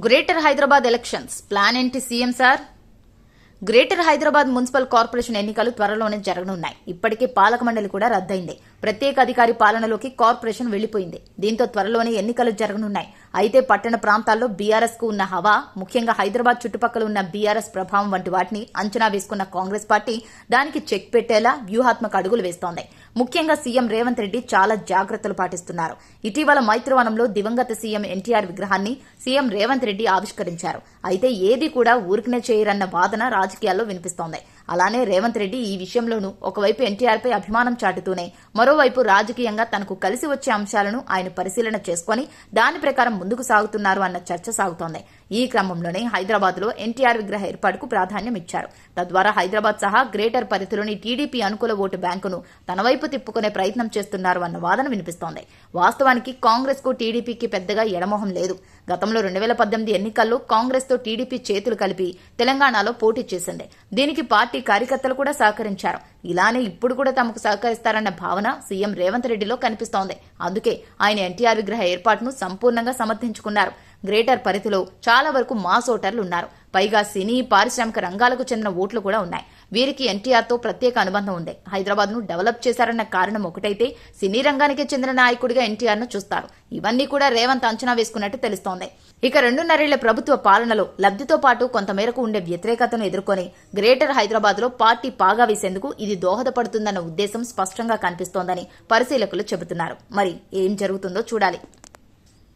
Greater Hyderabad elections plan ఏంటి CM sir? Greater Hyderabad municipal corporation ఎన్నికలు త్వరలోనే జరగనున్నాయి. ఇప్పటికే పాలక మండలి కూడా రద్దయింది. ప్రత్యేక అధికారి పాలనలోకి కార్పొరేషన్ వెళ్లిపోయింది. దీంతో త్వరలోనే ఎన్నికలు జరగనున్నాయి. అయితే పట్టణ ప్రాంతాల్లో బీఆర్ఎస్ కు ఉన్న హవా, ముఖ్యంగా హైదరాబాద్ చుట్టుపక్కల ఉన్న బీఆర్ఎస్ ప్రభావం వంటి వాటిని అంచనా వేసుకున్న కాంగ్రెస్ పార్టీ దానికి చెక్ పెట్టేలా వ్యూహాత్మక అడుగులు వేస్తోంది. ముఖ్యంగా సీఎం రేవంత్ రెడ్డి చాలా జాగ్రత్తలు పాటిస్తున్నారు. ఇటీవల మైత్రివనంలో దివంగత సీఎం ఎన్టీఆర్ విగ్రహాన్ని సీఎం రేవంత్ రెడ్డి ఆవిష్కరించారు. అయితే ఏది కూడా ఊరికనే చేయరన్న వాదన రాజకీయాల్లో వినిపిస్తోంది. అలానే రేవంత్ రెడ్డి ఈ విషయంలోనూ ఒకవైపు ఎన్టీఆర్ పై అభిమానం చాటుతూనే మరోవైపు రాజకీయంగా తనకు కలిసి వచ్చే అంశాలను ఆయన పరిశీలన చేసుకుని దాని ప్రకారం ముందుకు సాగుతున్నారు అన్న చర్చ సాగుతోంది. ఈ క్రమంలోనే హైదరాబాద్ లో ఎన్టీఆర్ విగ్రహ ఏర్పాటుకు ప్రాధాన్యం ఇచ్చారు. తద్వారా హైదరాబాద్ సహా గ్రేటర్ పరిధిలోని టీడీపీ అనుకూల ఓటు బ్యాంకును తన వైపు తిప్పుకునే ప్రయత్నం చేస్తున్నారు అన్న వాదన వినిపిస్తోంది. వాస్తవానికి కాంగ్రెస్ కు టీడీపీకి పెద్దగా ఎడమొహం లేదు. గతంలో 2018 ఎన్నికల్లో కాంగ్రెస్ తో టీడీపీ చేతులు కలిపి తెలంగాణలో పోటీ చేసింది. దీనికి పార్టీ కార్యకర్తలు కూడా సహకరించారు. ఇలానే ఇప్పుడు కూడా తమకు సహకరిస్తారన్న భావన సీఎం రేవంత్ రెడ్డిలో కనిపిస్తోంది. అందుకే ఆయన ఎన్టీఆర్ విగ్రహ ఏర్పాటును సంపూర్ణంగా సమర్థించుకున్నారు. గ్రేటర్ పరిధిలో చాలా వరకు మాస్ ఓటర్లు ఉన్నారు. పైగా సినీ, పారిశ్రామిక రంగాలకు చెందిన ఓట్లు కూడా ఉన్నాయి. వీరికి ఎన్టీఆర్ తో ప్రత్యేక అనుబంధం ఉంది. హైదరాబాద్ ను డెవలప్ చేశారన్న కారణం ఒకటైతే సినీ రంగానికి చెందిన నాయకుడిగా ఎన్టీఆర్ ను చూస్తారు. ఇవన్నీ కూడా రేవంత్ అంచనా వేసుకున్నట్టు తెలుస్తోంది. ఇక 2.5 ఏళ్ల ప్రభుత్వ పాలనలో లబ్ధితో పాటు కొంతమేరకు ఉండే వ్యతిరేకతను ఎదుర్కొని గ్రేటర్ హైదరాబాద్ లో పార్టీ పాగా వేసేందుకు ఇది దోహదపడుతుందన్న ఉద్దేశం స్పష్టంగా కనిపిస్తోందని పరిశీలకులు చెబుతున్నారు. మరి ఏం జరుగుతుందో చూడాలి.